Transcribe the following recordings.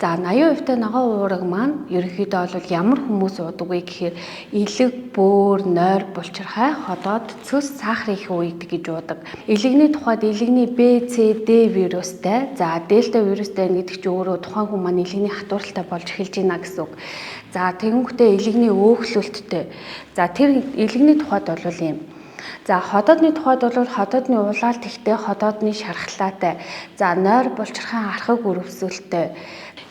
За 80% та ногоон уурга маань ерөнхийдөө бол ямар хүмүүс уудаг вэ гэхээр элэг, бөөр, нойр, булчирхай, ходоод, цөс, сахар их уудаг гэж уудаг. Элэгний тухайд элэгний B, C, D вирустай, за дельта вирустай гэдэг чинь өөрөө тухайн хүн маань элэгний хатууралтай болж эхэлж байна гэсэн үг. За тэгэнгүүтээ элэгний өөхлөлттэй. За тэр элэгний тухайд бол ийм. За ходоодны тухайд бол ходоодны улаалт ихтэй, ходоодны шархлаатай. За нойр, булчирхай, архаг өрөвсөлттэй.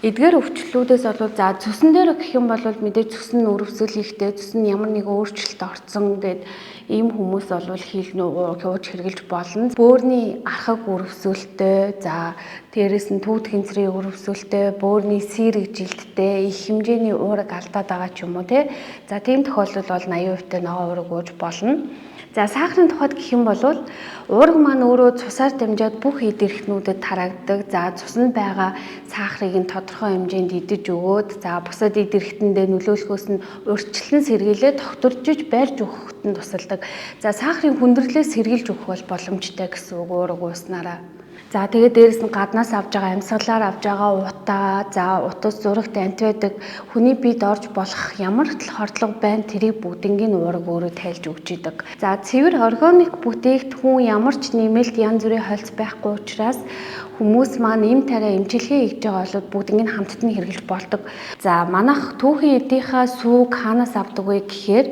Эдгээр өвчлөлүүдээс бол за цөсөн дээр гэх юм бол мэдээж цөсөн өрөвсөл ихтэй, цөсөн ямар нэгэн өөрчлөлт орсон гэдэг ийм хүмүүс бол ууж хэрглэж болно. Бөөрийн архаг өрөвсөлттэй, за дээрэс нь түүдхийн цэрийн өрөвсөлттэй, бөөрийн сэрэг жилттэй, их хэмжээний уураг алдаад байгаа ч юм уу те. За тийм тохиолдол бол 80% та ногоон уураг ууж болно. За сахарын тухайд гэх юм бол уурга маань өөрөө цусаар дамжаад бүх эд эрхтнүүдэд тараагддаг. За цуснд байгаа сахарыг нь тодорхой хэмжээнд идэж өгөөд за бусад эд эрхтэндээ нөлөөлөхөөс нь урьдчилан сэргийлээд тогтворжиж барьж өгөхөд нь тусалдаг. За сахарын хүндрэлээс сэргийлж өгөх бол боломжтой гэсэн үг уурга ууснараа. За тэгээд дээрэс нь гаднаас авж байгаа амьсгалаар авж байгаа утаа, за утас зурагт амт байдаг хүний биед орж болох ямар хордлого байна тэрийг бүгднийг уурга өөрөө тайлж өгч идэг. За цэвэр органик бүтээгдэхүүн ямар ч нэмэлт янз бүрийн холц байхгүй учраас хүмүүс маань эм тариа эмчилгээ хийж байгаа бол бүгднийг хамтд нь хэрэглэж болдог. За манайх түүхийн эдийнхаа сүүг хаанаас авдаг вэ гэхээр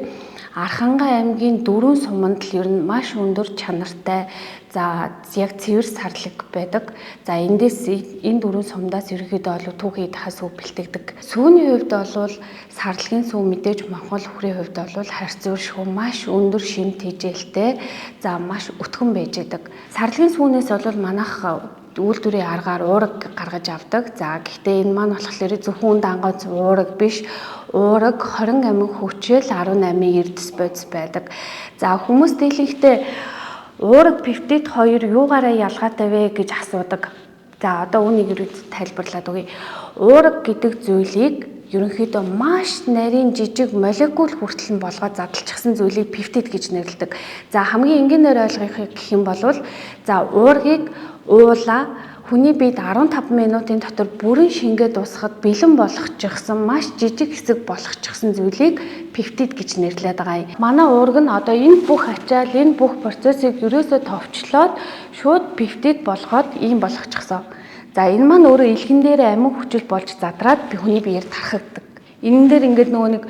Архангай аймгийн дөрвөн суманд л ер нь маш өндөр чанартай за яг цэвэр сарлаг байдаг. За эндээс энэ дөрвөн сумдаас ерөнхийдөө бол түүхийн эдийнхаа сүү бэлтгэдэг. Сүүний хувьд бол сарлагын сүү мэдээж Монгол хүрээ хувьд бол харьцуулшгүй маш өндөр шимт хижээлтэй за маш өтгөн байж байдаг. Сарлагын сүүнээс бол манайх үйлдвэрийн аргаар уурга гаргаж авдаг. За гэхдээ энэ маань болохоор зөвхөн дангоц уурга биш, уурга 20 амин хүчил 18 эрдэс бодис байдаг. За хүмүүс дийлэнхдээ уурга пептид 2 юугаараа ялгаатай вэ гэж асуудаг. За одоо үүнийг тайлбарлаад өгье. Уурга гэдэг зүйлийг ерөнхийдөө маш нарийн жижиг молекул хүртэл нь болгоод задлчихсан зүйлийг пептид гэж нэрлэдэг. За хамгийн энгийнээр ойлгохыг гэх юм бол за уургийг уула хүний биед 15 минутын дотор бүрэн шингээ дуусахад бэлэн болгочихсон маш жижиг хэсэг болгочихсон зүйлийг пептид гэж нэрлэдэг байгаа юм. Манай уурга нь одоо энэ бүх ачаал энэ бүх процессыг ерөөсөө товчлоод шууд пептид болгоод ийм болгочихсон. За энэ маань өөрөө илгэн дээр амин хүчил болж задраад хүний биеэр тархагдаг. Энэ дээр ингээд нөгөө нэг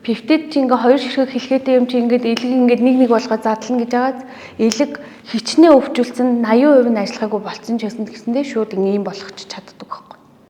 пептид чи ингээ 2 ширхэг хэлхээтэй юм чи ингээд элэг ингээд нэг болгоод задлана гэж байгаа. Элэг хичнээн өвчүүлсэн 80% нь ажиллахаагүй болцсон ч гэсэн шууд ийм болгочих чаддаг.